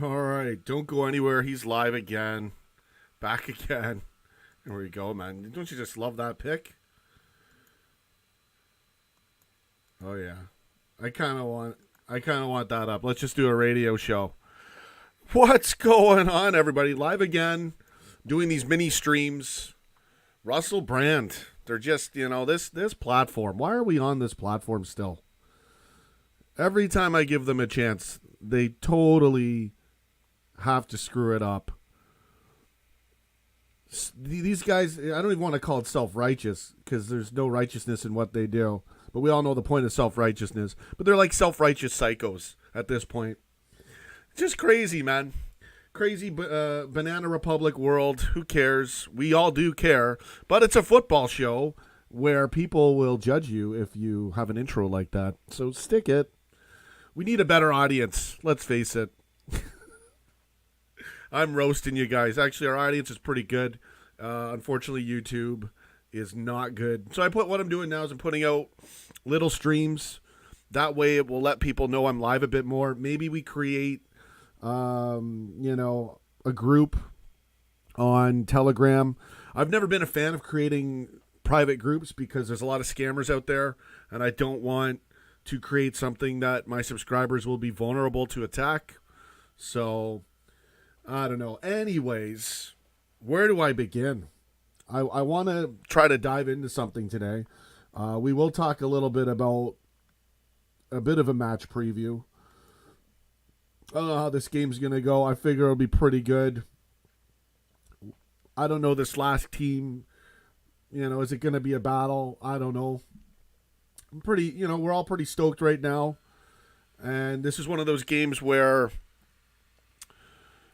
All right, don't go anywhere. He's live again. Back again. There we go, man. Don't you just love that pick? Oh yeah. I kind of want that up. Let's just do a radio show. What's going on, everybody? Live again, doing these mini streams. Russell Brand. They're just, this platform. Why are we on this platform still? Every time I give them a chance, they totally have to screw it up. These guys, I don't even want to call it self-righteous because there's no righteousness in what they do. But we all know the point of self-righteousness. But they're like self-righteous psychos at this point. Just crazy, man. Crazy Banana Republic world. Who cares? We all do care. But it's a football show where people will judge you if you have an intro like that. So stick it. We need a better audience. Let's face it. I'm roasting you guys. Actually, our audience is pretty good. Unfortunately, YouTube is not good. So what I'm doing now is I'm putting out little streams. That way it will let people know I'm live a bit more. Maybe we create, a group on Telegram. I've never been a fan of creating private groups because there's a lot of scammers out there, and I don't want to create something that my subscribers will be vulnerable to attack. So I don't know. Anyways, where do I begin? I want to try to dive into something today. We will talk a little bit about a bit of a match preview. I don't know how this game's going to go. I figure it'll be pretty good. I don't know this last team. Is it going to be a battle? I don't know. We're all pretty stoked right now. And this is one of those games where,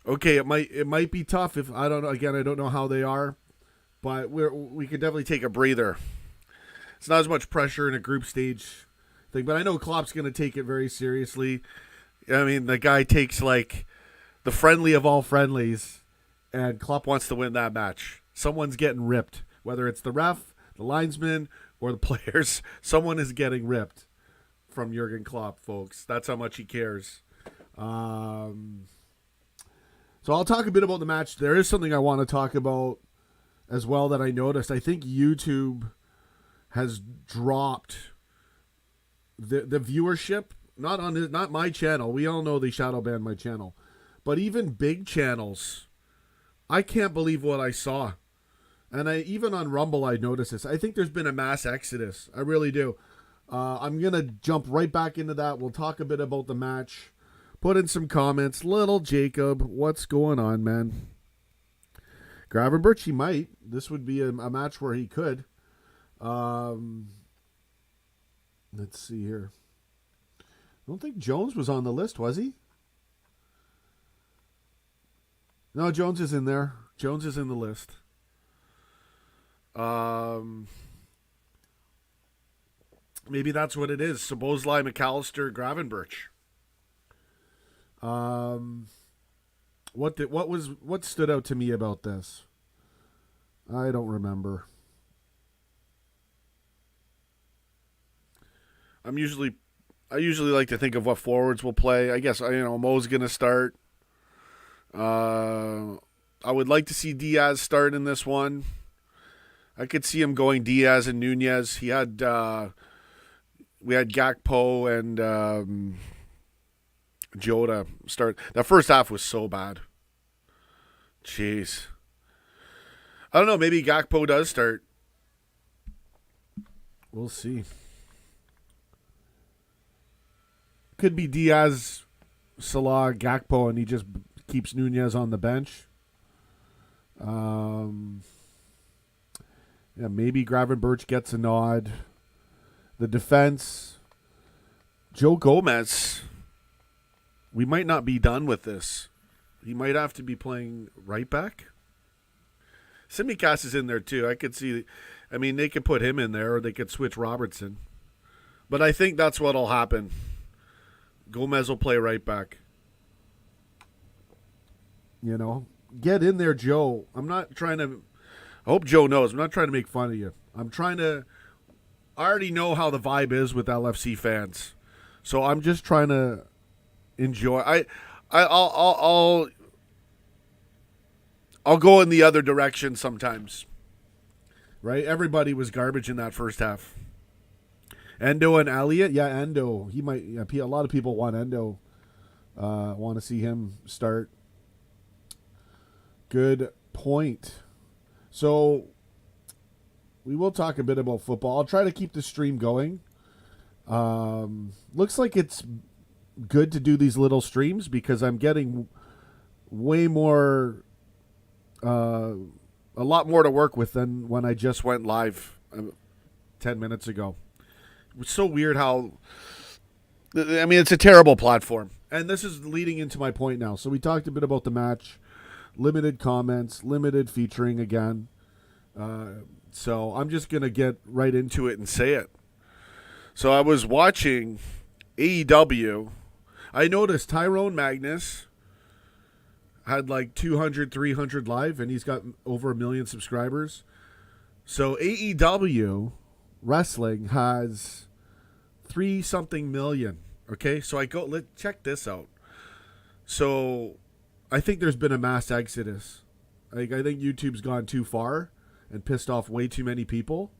okay, it might be tough if I don't know. Again, I don't know how they are, but we could definitely take a breather. It's not as much pressure in a group stage thing, but I know Klopp's going to take it very seriously. I mean, the guy takes like the friendly of all friendlies, and Klopp wants to win that match. Someone's getting ripped, whether it's the ref, the linesman, or the players. Someone is getting ripped from Jurgen Klopp, folks. That's how much he cares. So I'll talk a bit about the match. There is something I want to talk about as well that I noticed. I think YouTube has dropped the viewership, not my channel. We all know they shadow banned my channel. But even big channels, I can't believe what I saw. And even on Rumble, I noticed this. I think there's been a mass exodus. I really do. I'm going to jump right back into that. We'll talk a bit about the match. Put in some comments. Little Jacob, what's going on, man? Gravenberch, he might. This would be a match where he could. Let's see here. I don't think Jones was on the list, was he? No, Jones is in there. Jones is in the list. Maybe that's what it is. Szoboszlai, McAllister, Gravenberch. What stood out to me about this? I don't remember. I usually like to think of what forwards will play. I guess Mo's gonna start. I would like to see Diaz start in this one. I could see him going Diaz and Nunez. We had Gakpo and Jota start. That first half was so bad. Jeez. I don't know. Maybe Gakpo does start. We'll see. Could be Diaz, Salah, Gakpo, and he just keeps Nunez on the bench. Maybe Gravenberch gets a nod. The defense, Joe Gomez. We might not be done with this. He might have to be playing right back. Simicast is in there too. I could see. They could put him in there, or they could switch Robertson. But I think that's what'll happen. Gomez will play right back. Get in there, Joe. I'm not trying to. I hope Joe knows. I'm not trying to make fun of you. I already know how the vibe is with LFC fans. So I'm just trying to enjoy. I'll I'll go in the other direction sometimes. Right? Everybody was garbage in that first half. Endo and Elliott, yeah, Endo. He might. Yeah, a lot of people want Endo. Want to see him start. Good point. So we will talk a bit about football. I'll try to keep the stream going. Looks like it's good to do these little streams because I'm getting way more, a lot more to work with than when I just went live 10 minutes ago. It's so weird how, I mean, it's a terrible platform. And this is leading into my point now. So we talked a bit about the match, limited comments, limited featuring again. So I'm just going to get right into it and say it. So I was watching AEW. I noticed Tyrone Magnus had like 200, 300 live, and he's got over 1 million subscribers. So AEW Wrestling has 3-something million. Okay, so let's check this out. So I think there's been a mass exodus. I think YouTube's gone too far and pissed off way too many people.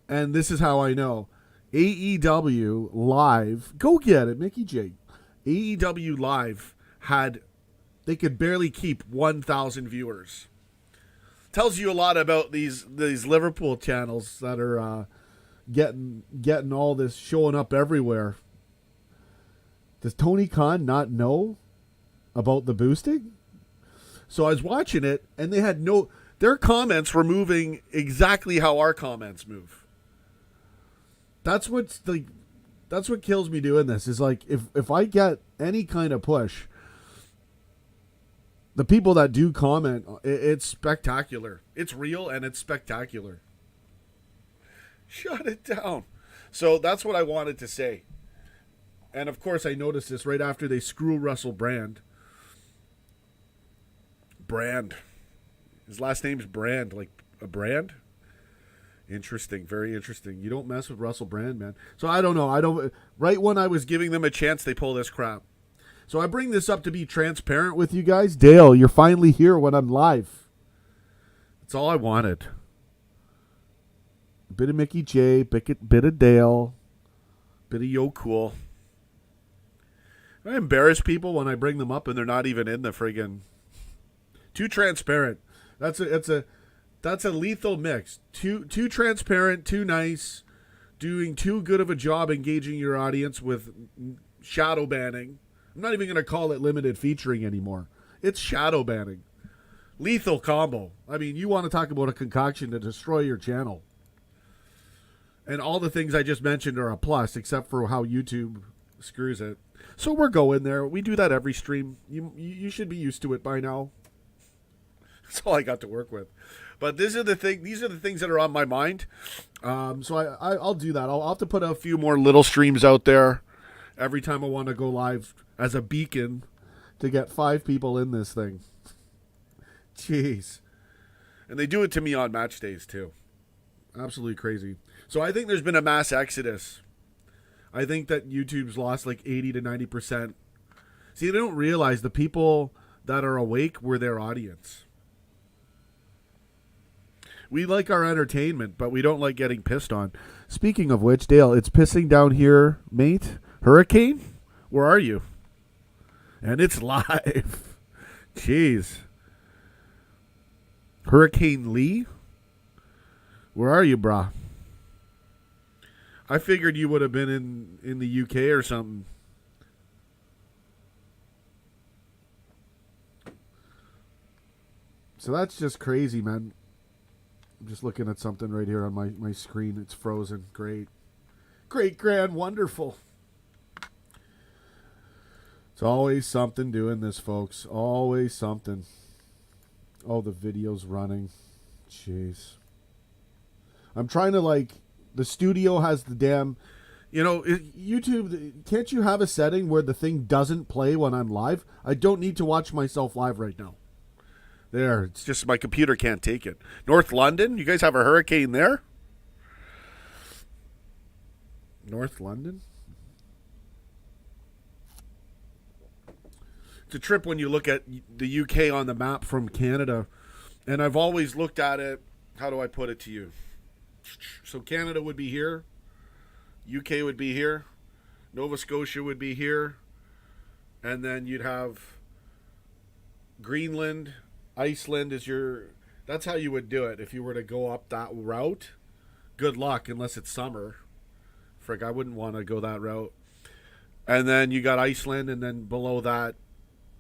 And this is how I know. AEW Live, go get it, Mickey J. AEW Live they could barely keep 1,000 viewers. Tells you a lot about these Liverpool channels that are getting all this, showing up everywhere. Does Tony Khan not know about the boosting? So I was watching it, and they had their comments were moving exactly how our comments move. That's what kills me doing this. Is like if I get any kind of push, the people that do comment, it's spectacular. It's real and it's spectacular. Shut it down. So that's what I wanted to say. And of course, I noticed this right after they screw Russell Brand. His last name's Brand, like a brand. Interesting, very interesting. You don't mess with Russell Brand, man. So I don't know. Right when I was giving them a chance, they pull this crap. So I bring this up to be transparent with you guys. Dale, you're finally here when I'm live. That's all I wanted. A bit of Mickey J, bit of Dale, bit of Yo Cool. I embarrass people when I bring them up and they're not even in the friggin'. Too transparent. That's a lethal mix. Too transparent, too nice, doing too good of a job engaging your audience with shadow banning. I'm not even going to call it limited featuring anymore. It's shadow banning. Lethal combo. I mean, you want to talk about a concoction to destroy your channel. And all the things I just mentioned are a plus, except for how YouTube screws it. So we're going there. We do that every stream. You should be used to it by now. That's all I got to work with. But these are the things that are on my mind. So I'll do that. I'll have to put a few more little streams out there every time I want to go live as a beacon to get 5 people in this thing. Jeez. And they do it to me on match days too. Absolutely crazy. So I think there's been a mass exodus. I think that YouTube's lost like 80 to 90%. See, they don't realize the people that are awake were their audience. We like our entertainment, but we don't like getting pissed on. Speaking of which, Dale, it's pissing down here, mate. Hurricane? Where are you? And it's live. Jeez. Hurricane Lee? Where are you, brah? I figured you would have been in the UK or something. So that's just crazy, man. I'm just looking at something right here on my screen. It's frozen. Great. Great, grand, wonderful. It's always something doing this, folks. Always something. Oh, the video's running. Jeez. I'm trying to, the studio has the damn... YouTube, can't you have a setting where the thing doesn't play when I'm live? I don't need to watch myself live right now. There, it's just my computer can't take it. North London, you guys have a hurricane there? North London? a trip when you look at the UK on the map from Canada. And I've always looked at it, how do I put it to you? So Canada would be here, UK would be here, Nova Scotia would be here, and then you'd have Greenland, Iceland is your... That's how you would do it if you were to go up that route. Good luck, unless it's summer. Frick, I wouldn't want to go that route. And then you got Iceland, and then below that,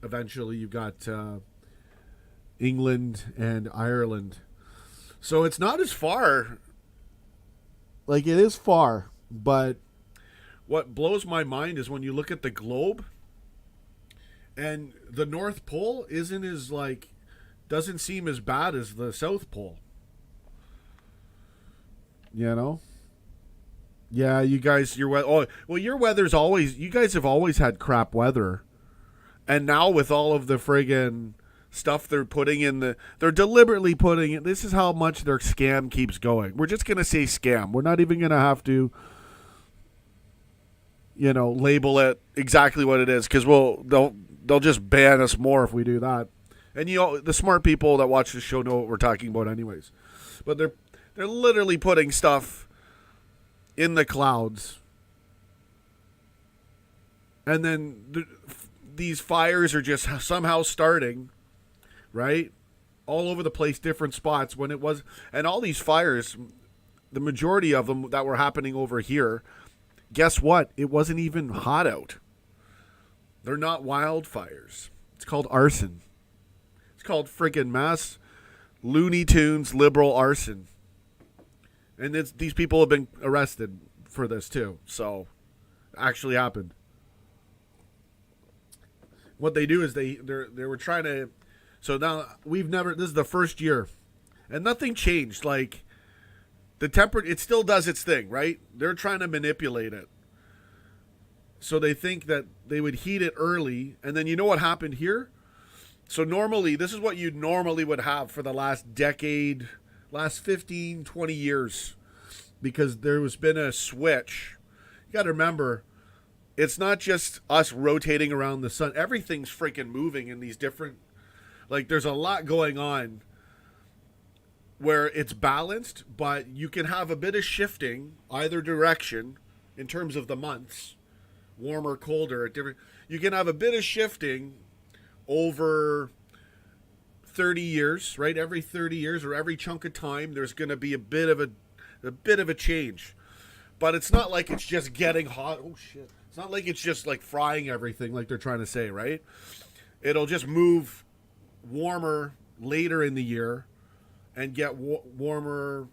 eventually you got England and Ireland. So it's not as far. Like, it is far, but what blows my mind is when you look at the globe, and the North Pole isn't as, like, doesn't seem as bad as the South Pole. You know? Yeah, you guys, your weather's always, you guys have always had crap weather. And now with all of the friggin' stuff they're putting in they're deliberately putting it, this is how much their scam keeps going. We're just going to say scam. We're not even going to have to, label it exactly what it is, because they'll just ban us more if we do that. And the smart people that watch this show know what we're talking about anyways. But they're literally putting stuff in the clouds. And then these fires are just somehow starting, right? All over the place, different spots when it was. And all these fires, the majority of them that were happening over here, guess what? It wasn't even hot out. They're not wildfires. It's called arson. It's called friggin' mass Looney Tunes liberal arson. And these people have been arrested for this too. So, actually happened. What they do is they were trying to. So now this is the first year, and nothing changed. Like, the temperature, it still does its thing, right? They're trying to manipulate it. So they think that they would heat it early, and then you know what happened here? So normally, this is what you normally would have for the last decade, last 15, 20 years, because there has been a switch. You got to remember, it's not just us rotating around the sun. Everything's freaking moving in these different, like, there's a lot going on where it's balanced, but you can have a bit of shifting either direction in terms of the months, warmer, colder, different. You can have a bit of shifting over 30 years, right? Every 30 years or every chunk of time, there's going to be a bit of a change. But it's not like it's just getting hot. Oh shit. It's not like it's just like frying everything like they're trying to say, right? It'll just move warmer later in the year and get warmer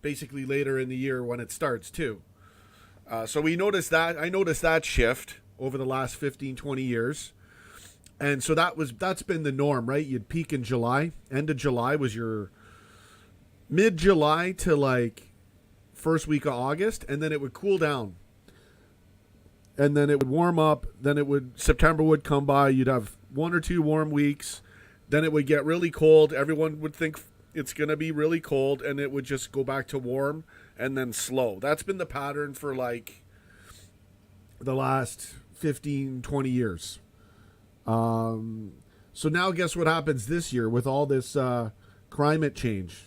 basically later in the year when it starts too. So we noticed that. I noticed that shift over the last 15, 20 years. And so that's been the norm, right? You'd peak in July. End of July was your mid-July to like first week of August, and then it would cool down. And then it would warm up, then September would come by, you'd have 1 or 2 warm weeks, then it would get really cold, everyone would think it's going to be really cold, and it would just go back to warm, and then slow. That's been the pattern for like the last 15, 20 years. So now guess what happens this year with all this climate change,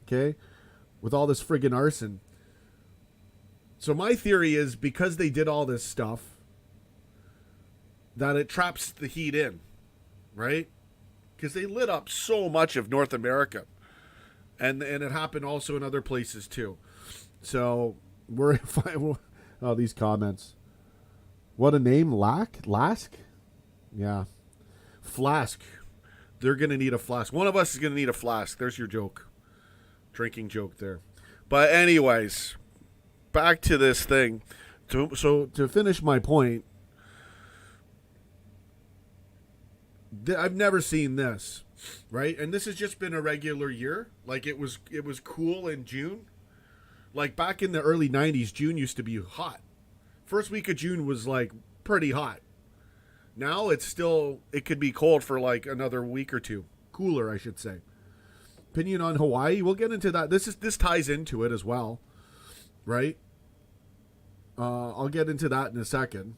okay? With all this friggin' arson. So my theory is because they did all this stuff, that it traps the heat in, right? Because they lit up so much of North America. And it happened also in other places too. So these comments. What a name, Lask? Yeah. Flask. They're going to need a flask. One of us is going to need a flask. There's your joke. Drinking joke there. But anyways, back to this thing. So to finish my point, I've never seen this, right? And this has just been a regular year. Like it was cool in June. Like back in the early 90s, June used to be hot. First week of June was like pretty hot. Now it could be cold for like another week or two. Cooler, I should say. Opinion on Hawaii, we'll get into that. This ties into it as well, right? I'll get into that in a second.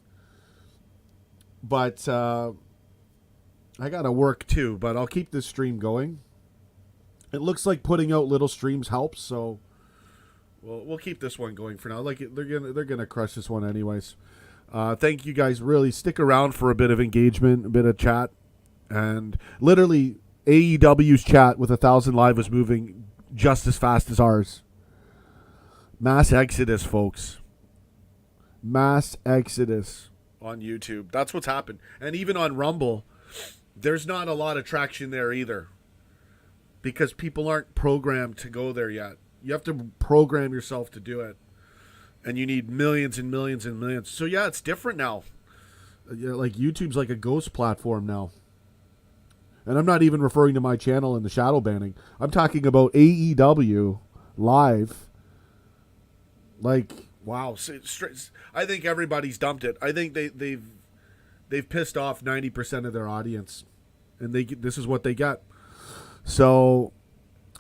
But I got to work too, but I'll keep this stream going. It looks like putting out little streams helps, so we'll keep this one going for now. They're gonna crush this one anyways. Thank you guys. Really stick around for a bit of engagement, a bit of chat, and literally AEW's chat with 1,000 live was moving just as fast as ours. Mass exodus, folks. Mass exodus on YouTube. That's what's happened, and even on Rumble, there's not a lot of traction there either. Because people aren't programmed to go there yet. You have to program yourself to do it. And you need millions and millions and millions. So yeah, it's different now. Like YouTube's like a ghost platform now. And I'm not even referring to my channel and the shadow banning. I'm talking about AEW live. Like, wow. I think everybody's dumped it. I think they've pissed off 90% of their audience. And this is what they get. So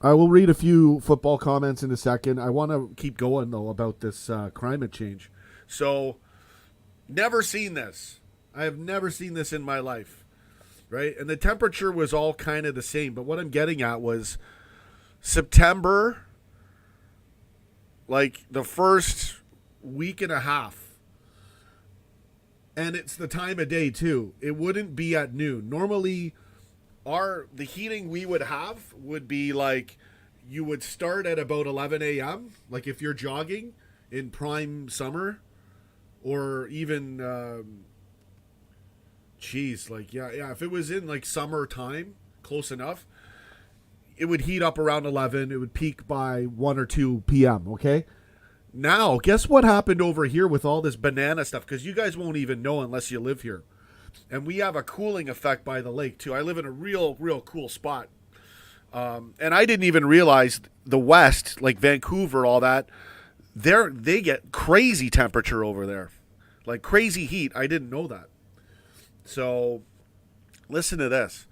I will read a few football comments in a second. I want to keep going, though, about this climate change. So never seen this. I have never seen this in my life, right? And the temperature was all kind of the same. But what I'm getting at was September, like the first week and a half. And it's the time of day, too. It wouldn't be at noon. Normally, the heating we would have would be like you would start at about 11 a.m. Like if you're jogging in prime summer, or even if it was in like summertime, close enough, it would heat up around 11. It would peak by 1 or 2 p.m. Okay. Now, guess what happened over here with all this banana stuff? Because you guys won't even know unless you live here. And we have a cooling effect by the lake, too. I live in a real cool spot. And I didn't even realize the West, like Vancouver, all that, they get crazy temperature over there. Like crazy heat. I didn't know that. So listen to this.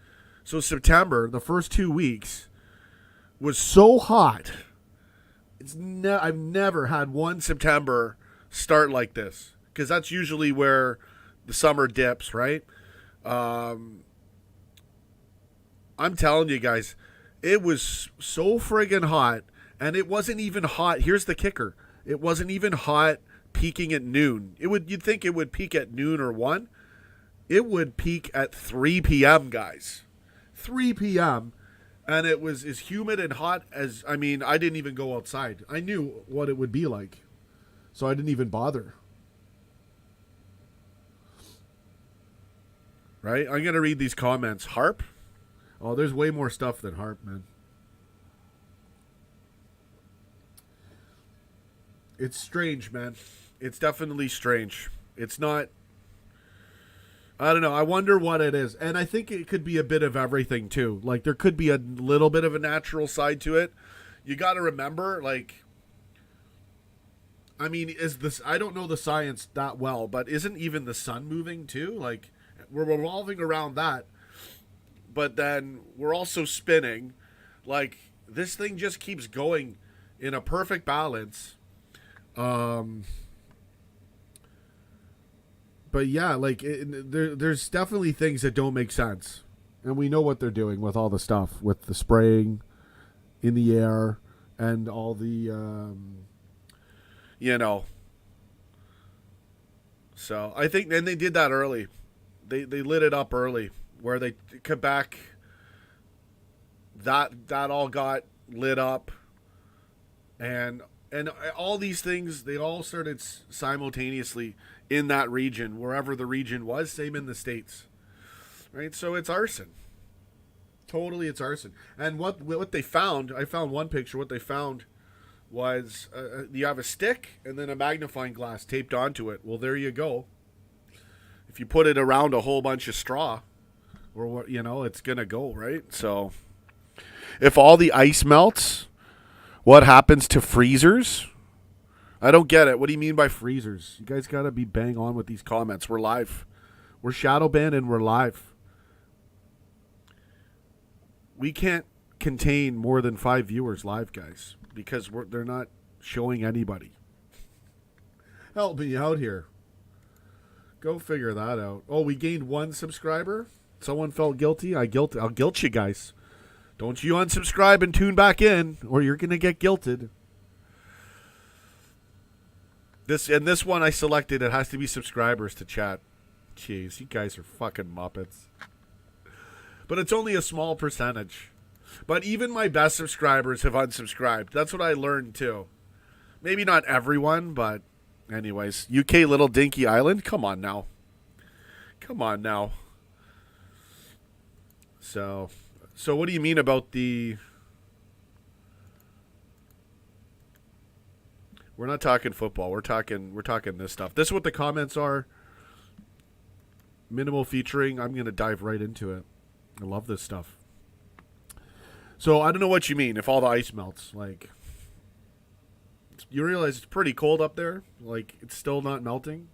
So September, the first 2 weeks, was so hot. I've never had one September start like this. Because that's usually where the summer dips, right? I'm telling you guys, it was so friggin' hot, and it wasn't even hot. Here's the kicker. It wasn't even hot peaking at noon. You'd think it would peak at noon or 1. It would peak at 3 p.m., guys. 3 p.m., and it was as humid and hot as, I didn't even go outside. I knew what it would be like, so I didn't even bother. Right? I'm going to read these comments. Harp? Oh, there's way more stuff than harp, man. It's strange, man. It's definitely strange. It's not... I don't know. I wonder what it is. And I think it could be a bit of everything, too. Like, there could be a little bit of a natural side to it. You got to remember, like... is this... I don't know the science that well, but isn't even the sun moving, too? Like... We're revolving around that, but then we're also spinning. Like, this thing just keeps going in a perfect balance. But yeah, like, there's definitely things that don't make sense. And we know what they're doing with all the stuff, with the spraying in the air and all the, So I think, and they did that early. They lit it up early, where Quebec, that all got lit up, and all these things, they all started simultaneously in that region, wherever the region was. Same in the States, right? So it's arson. Totally, it's arson. And what they found, I found one picture. What they found was you have a stick and then a magnifying glass taped onto it. Well, there you go. If you put it around a whole bunch of straw, or what, it's going to go, right? So if all the ice melts, what happens to freezers? I don't get it. What do you mean by freezers? You guys got to be bang on with these comments. We're live. We're shadow banned and we're live. We can't contain more than 5 viewers live, guys, because they're not showing anybody. Help me out here. Go figure that out. Oh, we gained 1 subscriber. Someone felt guilty. I'll guilt you guys. Don't you unsubscribe and tune back in, or you're gonna get guilted. This one I selected. It has to be subscribers to chat. Jeez, you guys are fucking muppets. But it's only a small percentage. But even my best subscribers have unsubscribed. That's what I learned too. Maybe not everyone, but anyways. UK Little Dinky Island? Come on now. Come on now. So what do you mean about the... We're not talking football. We're talking this stuff. This is what the comments are. Minimal featuring. I'm going to dive right into it. I love this stuff. So I don't know what you mean if all the ice melts. Like, you realize it's pretty cold up there? Like, it's still not melting?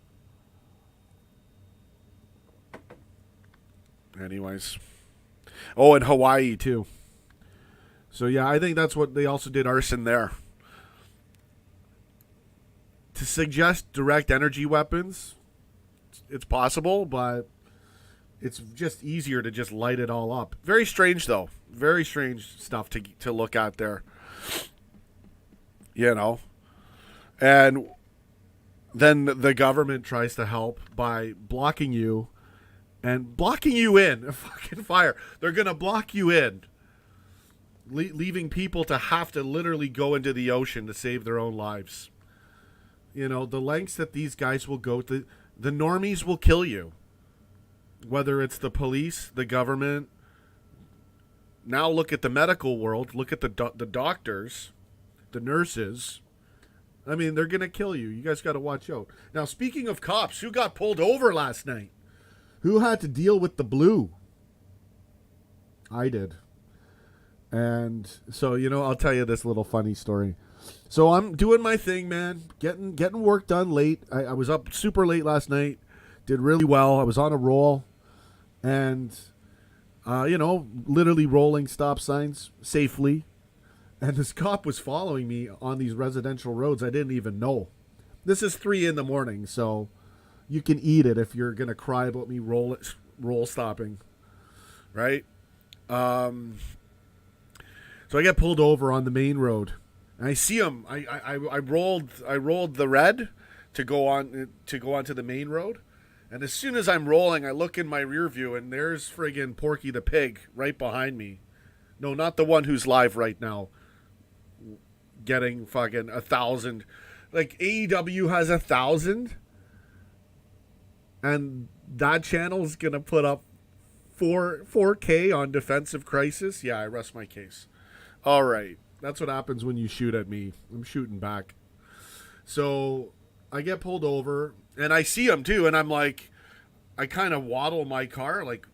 Anyways. Oh, and Hawaii, too. So, yeah, I think that's what they also did arson there. To suggest direct energy weapons, it's possible, but it's just easier to just light it all up. Very strange, though. Very strange stuff to look at there. You know? And then the government tries to help by blocking you and blocking you in a fucking fire. They're going to block you in, leaving people to have to literally go into the ocean to save their own lives. You know, the lengths that these guys will go to, the normies will kill you. Whether it's the police, the government. Now look at the medical world. Look at the doctors, the nurses. I mean, they're going to kill you. You guys got to watch out. Now, speaking of cops, who got pulled over last night? Who had to deal with the blue? I did. And so, you know, I'll tell you this little funny story. So I'm doing my thing, man. Getting work done late. I was up super late last night. Did really well. I was on a roll. And, you know, literally rolling stop signs safely. And this cop was following me on these residential roads I didn't even know. This is 3 a.m, so you can eat it if you're going to cry about me roll stopping. Right? So I get pulled over on the main road. And I see him. I rolled the red to go onto the main road. And as soon as I'm rolling, I look in my rear view, and there's friggin' Porky the Pig right behind me. No, not the one who's live right now, getting fucking 1,000. Like, AEW has 1,000, and that channel's gonna put up 4K on Defensive Crisis. Yeah, I rest my case. All right, that's what happens when you shoot at me. I'm shooting back. So I get pulled over. And I see him, too, and I'm like, I kind of waddle my car, like,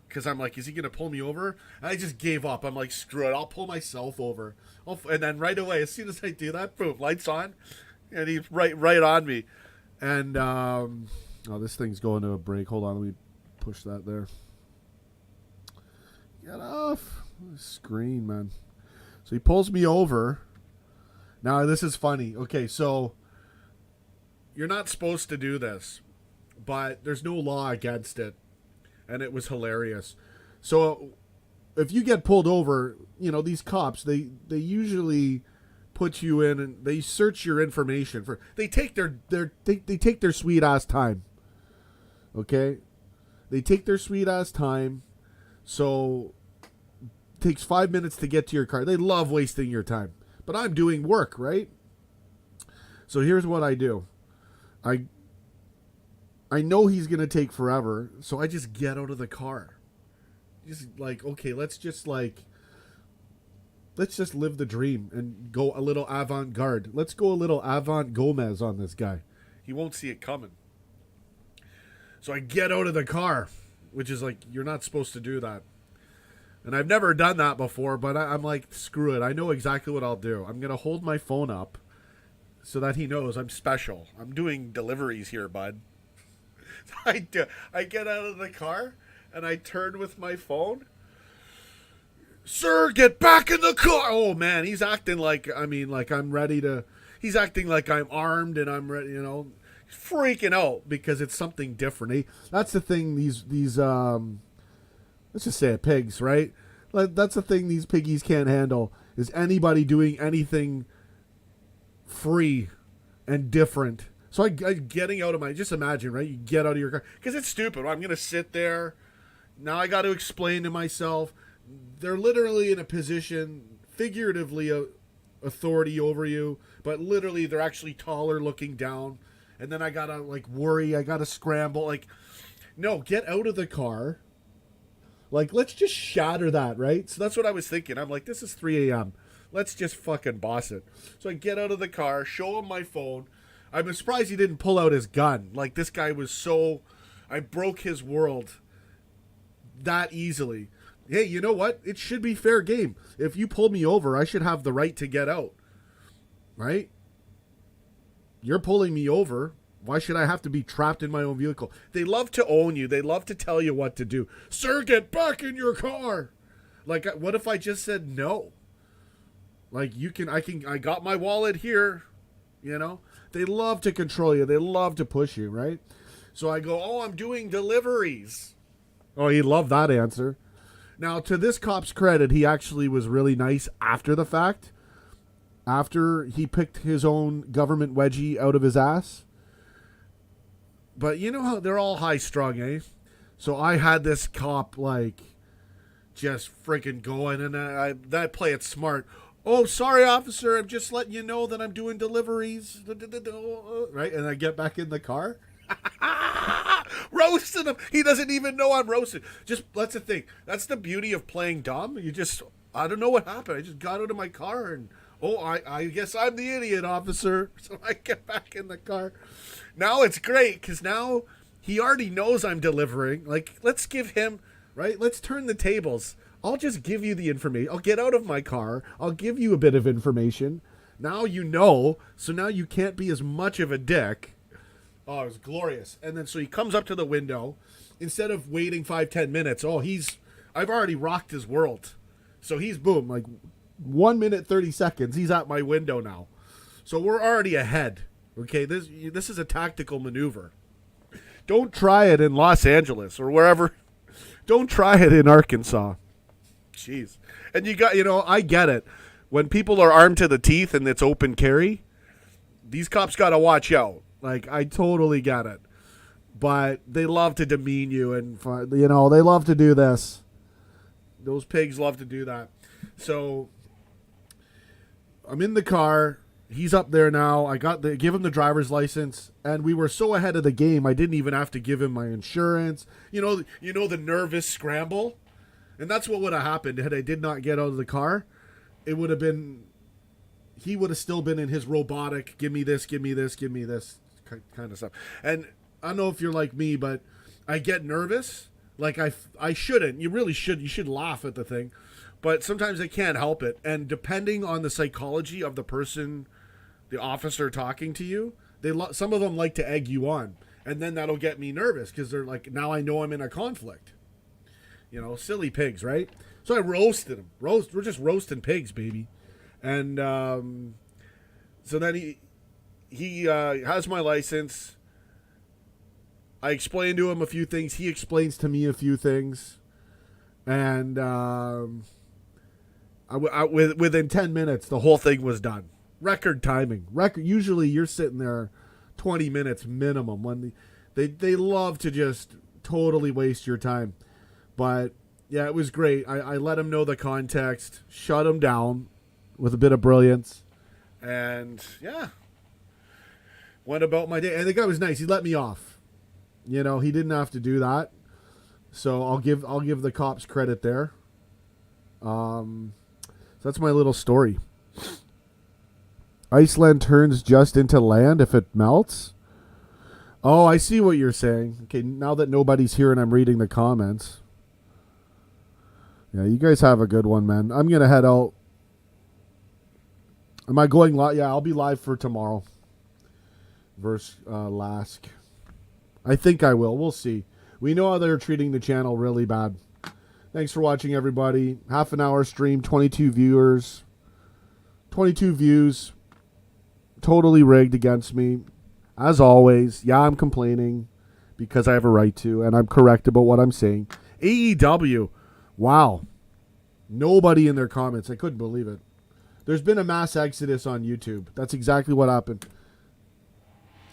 because I'm like, is he going to pull me over? And I just gave up. I'm like, screw it, I'll pull myself over. And then right away, as soon as I do that, boom, lights on, and he's right on me. And, oh, this thing's going to a break. Hold on, let me push that there. Get off the screen, man. So he pulls me over. Now, this is funny. Okay, so... You're not supposed to do this, but there's no law against it, and it was hilarious. So if you get pulled over, you know, these cops, they usually put you in and they search your information for. They take they take their sweet ass time. Okay? They take their sweet ass time. So it takes 5 minutes to get to your car. They love wasting your time. But I'm doing work, right? So here's what I do. I know he's going to take forever, so I just get out of the car. Just like, okay, let's just live the dream and go a little avant-garde. Let's go a little avant-Gomez on this guy. He won't see it coming. So I get out of the car, which is like, you're not supposed to do that. And I've never done that before, but I'm like, screw it. I know exactly what I'll do. I'm going to hold my phone up so that he knows I'm special. I'm doing deliveries here, bud. I get out of the car, and I turn with my phone. Sir, get back in the car! Oh, man, he's acting like, I'm ready to... He's acting like I'm armed and I'm ready, you know. freaking out because it's something different. That's the thing. These let's just say it, pigs, right? That's the thing these piggies can't handle is anybody doing anything free and different. So I getting out of my, just imagine, right? You get out of your car because it's stupid. I'm gonna sit there. Now I got to explain to myself. They're literally in a position, figuratively, authority over you, but literally they're actually taller, looking down. And then I gotta like worry. I gotta scramble. Like, no, get out of the car. Like, let's just shatter that, right? So that's what I was thinking. I'm like, this is 3 a.m. Let's just fucking boss it. So I get out of the car, show him my phone. I'm surprised he didn't pull out his gun. Like, this guy was so... I broke his world that easily. Hey, you know what? It should be fair game. If you pull me over, I should have the right to get out. Right? You're pulling me over. Why should I have to be trapped in my own vehicle? They love to own you. They love to tell you what to do. Sir, get back in your car. Like, what if I just said no? Like, I got my wallet here. You know? They love to control you. They love to push you, right? So I go, oh, I'm doing deliveries. Oh, he loved that answer. Now, to this cop's credit, he actually was really nice after the fact. After he picked his own government wedgie out of his ass. But you know how they're all high strung, eh? So I had this cop like just freaking going, and I play it smart. Oh, sorry, officer. I'm just letting you know that I'm doing deliveries. Right? And I get back in the car. Roasting him. He doesn't even know I'm roasting. That's the thing. That's the beauty of playing dumb. I don't know what happened. I just got out of my car and, I guess I'm the idiot, officer. So I get back in the car. Now it's great because now he already knows I'm delivering. Like, let's give him, right? Let's turn the tables. I'll just give you the information. I'll get out of my car. I'll give you a bit of information. Now you know. So now you can't be as much of a dick. Oh, it was glorious. And then so he comes up to the window. Instead of waiting 5-10 minutes, I've already rocked his world. So he's boom, like 1 minute, 30 seconds. He's at my window now. So we're already ahead. Okay, this is a tactical maneuver. Don't try it in Los Angeles or wherever. Don't try it in Arkansas. Jeez. And I get it. When people are armed to the teeth and it's open carry, these cops got to watch out. Like, I totally get it. But they love to demean you and, they love to do this. Those pigs love to do that. So, I'm in the car. He's up there now. I give him the driver's license, and we were so ahead of the game, I didn't even have to give him my insurance. You know the nervous scramble? And that's what would have happened had I did not get out of the car. It would have been, he would have still been in his robotic, give me this kind of stuff. And I don't know if you're like me, but I get nervous. Like I shouldn't. You really should. You should laugh at the thing. But sometimes I can't help it. And depending on the psychology of the person, the officer talking to you, some of them like to egg you on. And then that'll get me nervous because they're like, now I know I'm in a conflict. Silly pigs, right? So I roasted him. We're just roasting pigs, baby. And so then he has my license. I explained to him a few things. He explains to me a few things. And within 10 minutes, the whole thing was done. Record timing. Usually you're sitting there 20 minutes minimum. When they love to just totally waste your time. But, yeah, it was great. I let him know the context. Shut him down with a bit of brilliance. And, yeah. Went about my day. And the guy was nice. He let me off. He didn't have to do that. So I'll give the cops credit there. So that's my little story. Iceland turns just into land if it melts. Oh, I see what you're saying. Okay, now that nobody's here and I'm reading the comments. Yeah, you guys have a good one, man. I'm going to head out. Am I going live? Yeah, I'll be live for tomorrow. Versus Lask. I think I will. We'll see. We know how they're treating the channel really bad. Thanks for watching, everybody. Half an hour stream, 22 viewers. 22 views. Totally rigged against me. As always, yeah, I'm complaining because I have a right to, and I'm correct about what I'm saying. AEW, wow. Nobody in their comments. I couldn't believe it. There's been a mass exodus on YouTube. That's exactly what happened.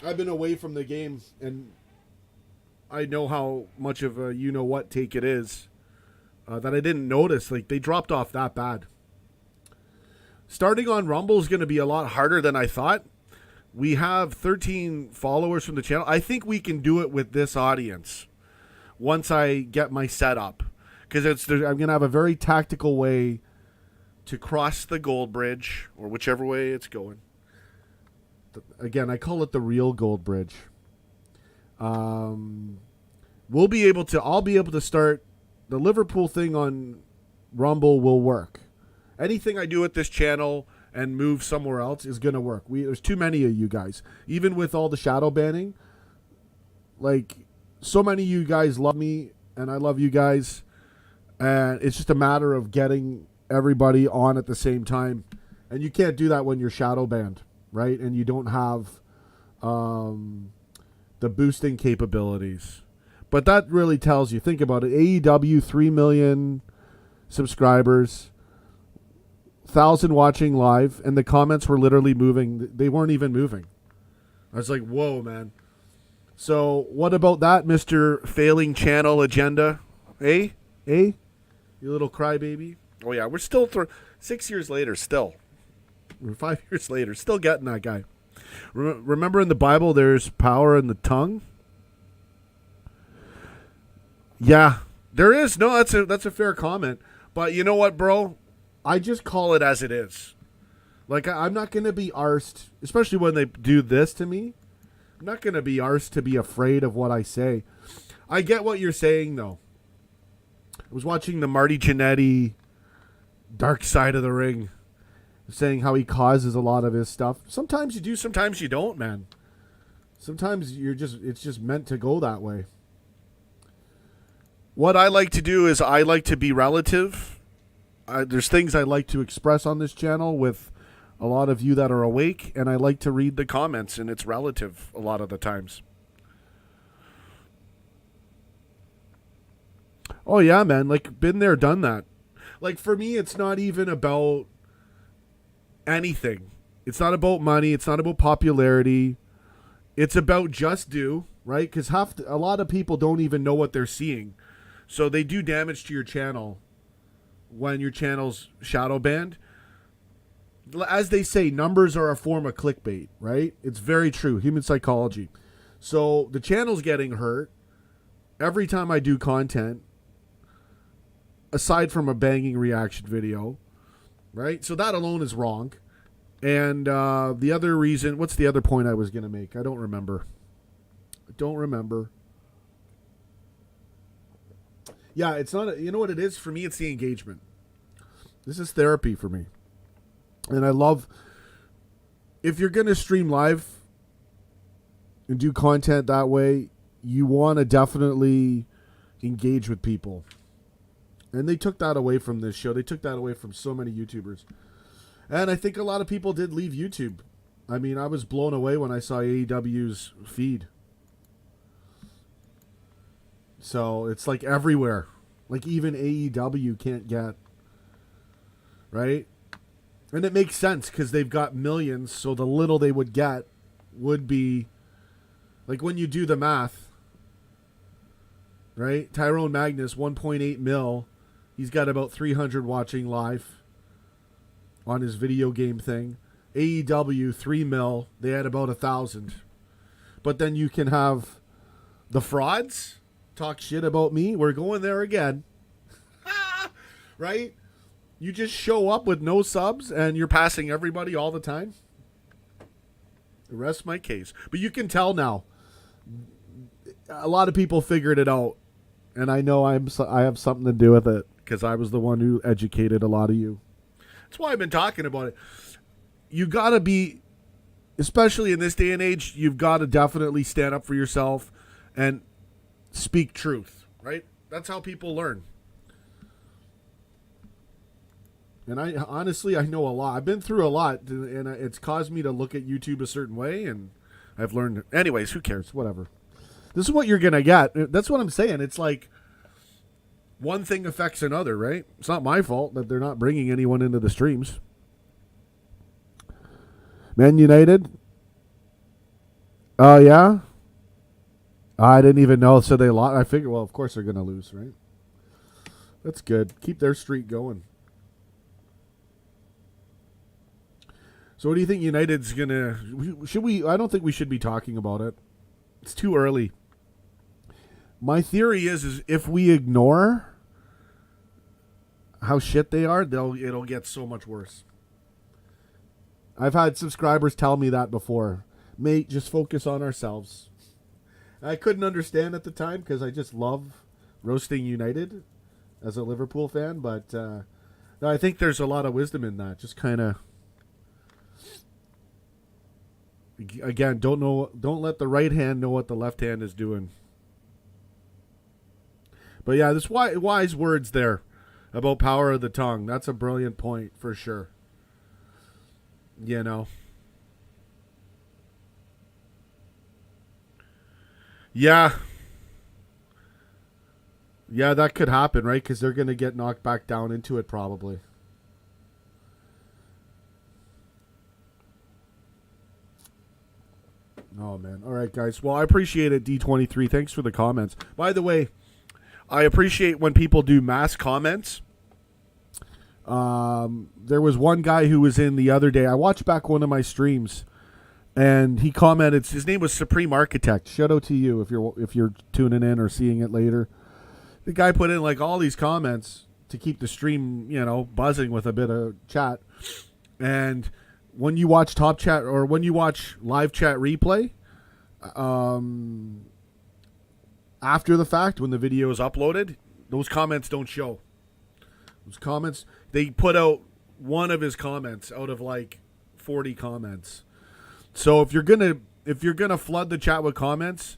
I've been away from the game, and I know how much of a you-know-what take it is that I didn't notice. Like, they dropped off that bad. Starting on Rumble is going to be a lot harder than I thought. We have 13 followers from the channel. I think we can do it with this audience once I get my setup. Because I'm going to have a very tactical way to cross the gold bridge, or whichever way it's going. Again, I call it the real gold bridge. I'll be able to start the Liverpool thing on Rumble will work. Anything I do at this channel and move somewhere else is going to work. There's too many of you guys. Even with all the shadow banning, like, so many of you guys love me, and I love you guys. And it's just a matter of getting everybody on at the same time. And you can't do that when you're shadow banned, right? And you don't have the boosting capabilities. But that really tells you, think about it. AEW, 3 million subscribers, 1,000 watching live, and the comments were literally moving. They weren't even moving. I was like, whoa, man. So what about that, Mr. Failing Channel Agenda? Eh? You little crybaby. Oh, yeah, we're still 6 years later, still. We're 5 years later, still getting that guy. Remember in the Bible, there's power in the tongue? Yeah, there is. No, that's a fair comment. But you know what, bro? I just call it as it is. Like, I'm not going to be arsed, especially when they do this to me. I'm not going to be arsed to be afraid of what I say. I get what you're saying, though. I was watching the Marty Jannetty Dark Side of the Ring, saying how he causes a lot of his stuff. Sometimes you do, sometimes you don't, man. Sometimes it's just meant to go that way. What I like to do is I like to be relative. There's things I like to express on this channel with a lot of you that are awake, and I like to read the comments, and it's relative a lot of the times. Oh, yeah, man. Like, been there, done that. Like, for me, it's not even about anything. It's not about money. It's not about popularity. It's about just do, right? Because a lot of people don't even know what they're seeing. So they do damage to your channel when your channel's shadow banned. As they say, numbers are a form of clickbait, right? It's very true. Human psychology. So the channel's getting hurt every time I do content, aside from a banging reaction video, right? So that alone is wrong. And the other reason, what's the other point I was going to make? I don't remember. Yeah, it's not, you know what it is? For me, it's the engagement. This is therapy for me. And I love, if you're going to stream live and do content that way, you want to definitely engage with people. And they took that away from this show. They took that away from so many YouTubers. And I think a lot of people did leave YouTube. I mean, I was blown away when I saw AEW's feed. So it's like everywhere. Like even AEW can't get. Right? And it makes sense because they've got millions. So the little they would get would be. Like when you do the math. Right? Tyrone Magnus, 1.8 mil. He's got about 300 watching live on his video game thing. AEW, 3 mil. They had about 1,000. But then you can have the frauds talk shit about me. We're going there again. Right? You just show up with no subs and you're passing everybody all the time. The rest my case. But you can tell now. A lot of people figured it out. And I know I have something to do with it because I was the one who educated a lot of you. That's why I've been talking about it. You got to be, especially in this day and age, you've got to definitely stand up for yourself and speak truth, right? That's how people learn. And I honestly know a lot. I've been through a lot, and it's caused me to look at YouTube a certain way, and I've learned. Anyways, who cares? Whatever. This is what you're going to get. That's what I'm saying. It's like one thing affects another, right? It's not my fault that they're not bringing anyone into the streams. Man United. Oh, yeah? I didn't even know. So they lost. I figured, well, of course they're going to lose, right? That's good. Keep their streak going. So what do you think United's going to... Should we... I don't think we should be talking about it. It's too early. My theory is if we ignore how shit they are, it'll get so much worse. I've had subscribers tell me that before. Mate, just focus on ourselves. I couldn't understand at the time because I just love roasting United as a Liverpool fan, but no, I think there's a lot of wisdom in that. Just kind of, again, don't let the right hand know what the left hand is doing. But yeah, this wise words there about power of the tongue. That's a brilliant point for sure. You know. Yeah. Yeah, that could happen, right? Because they're going to get knocked back down into it probably. Oh, man. All right, guys. Well, I appreciate it, D23. Thanks for the comments. By the way, I appreciate when people do mass comments. There was one guy who was in the other day. I watched back one of my streams, and he commented. His name was Supreme Architect. Shout out to you if you're tuning in or seeing it later. The guy put in like all these comments to keep the stream, buzzing with a bit of chat. And when you watch Top Chat or when you watch live chat replay, after the fact, when the video is uploaded, those comments don't show. Those comments, they put out one of his comments out of like 40 comments. So if you're gonna flood the chat with comments,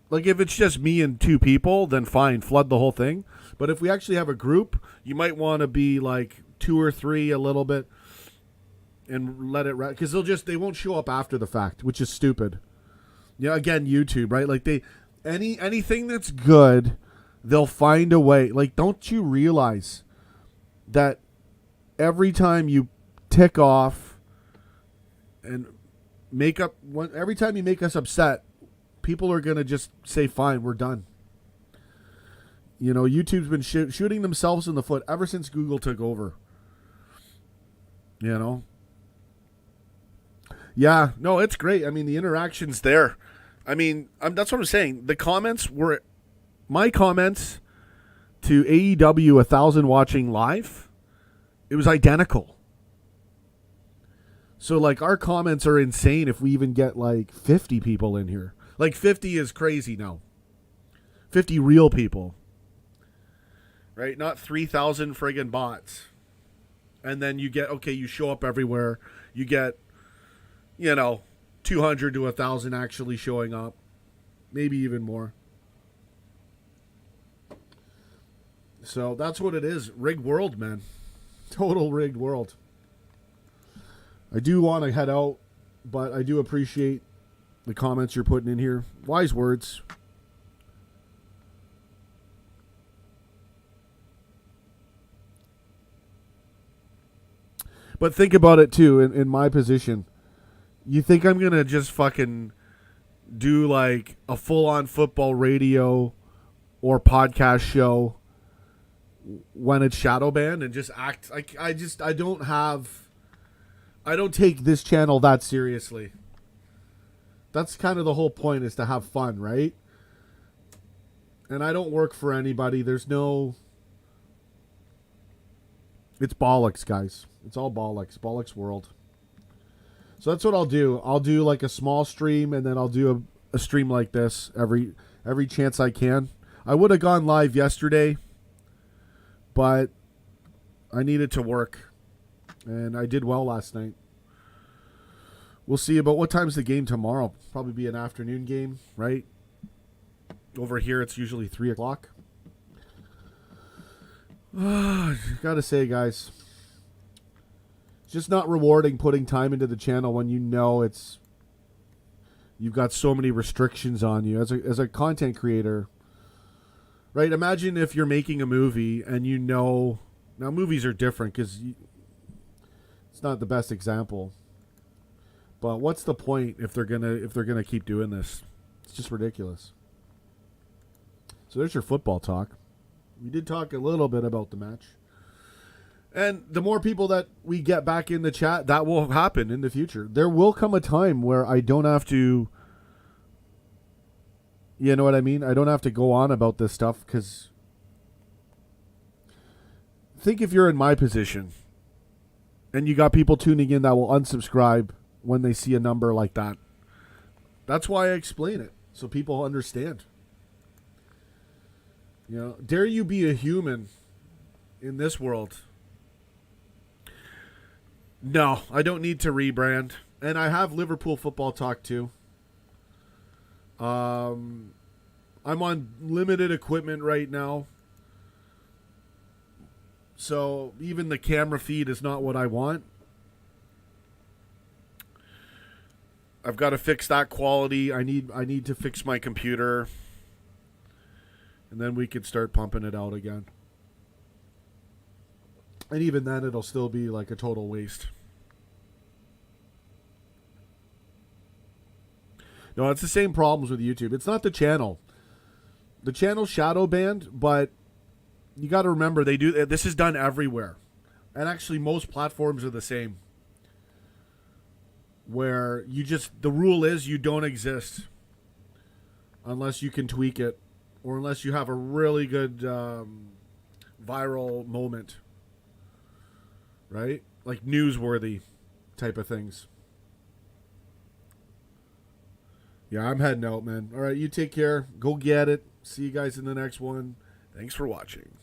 like if it's just me and two people, then fine, flood the whole thing. But if we actually have a group, you might want to be like 2 or 3 a little bit and let it because they won't show up after the fact, which is stupid. Yeah, again, YouTube, right? Like anything that's good, they'll find a way. Like, don't you realize that every time you tick off and every time you make us upset, people are going to just say, fine, we're done. YouTube's been shooting themselves in the foot ever since Google took over. Yeah, no, it's great. I mean, the interaction's there. I mean, that's what I'm saying. The comments were my comments to AEW 1000 watching live. It was identical. So, like, our comments are insane if we even get, like, 50 people in here. Like, 50 is crazy now. 50 real people. Right? Not 3,000 friggin' bots. And then you show up everywhere. You get, 200 to 1,000 actually showing up. Maybe even more. So, that's what it is. Rigged world, man. Total rigged world. I do want to head out, but I do appreciate the comments you're putting in here. Wise words. But think about it, too, in my position. You think I'm going to just fucking do, like, a full-on football radio or podcast show when it's shadow banned and just act like I don't take this channel that seriously. That's kind of the whole point, is to have fun, right? And I don't work for anybody. It's bollocks, guys. It's all bollocks. Bollocks world. So that's what I'll do. I'll do like a small stream, and then I'll do a stream like this every chance I can. I would have gone live yesterday, but I needed to work. And I did well last night. We'll see about what time's the game tomorrow. Probably be an afternoon game, right? Over here, it's usually 3 o'clock. Gotta say, guys, it's just not rewarding putting time into the channel when you know it's You've got so many restrictions on you as a content creator. Right? Imagine if you're making a movie and now movies are different because it's not the best example. But what's the point if they're gonna keep doing this? It's just ridiculous. So there's your football talk. We did talk a little bit about the match. And the more people that we get back in the chat, that will happen in the future. There will come a time where I don't have to, you know what I mean? I don't have to go on about this stuff because think if you're in my position and you got people tuning in that will unsubscribe when they see a number like that. That's why I explain it, so people understand. You know, dare you be a human in this world? No, I don't need to rebrand. And I have Liverpool football talk too. I'm on limited equipment right now. So even the camera feed is not what I want. I've got to fix that quality. I need to fix my computer. And then we could start pumping it out again. And even then, it'll still be like a total waste. No, it's the same problems with YouTube. It's not the channel. The channel's shadow banned, but you got to remember this is done everywhere. And actually, most platforms are the same. Where the rule is you don't exist unless you can tweak it or unless you have a really good viral moment. Right? Like newsworthy type of things. Yeah, I'm heading out, man. All right, you take care. Go get it. See you guys in the next one. Thanks for watching.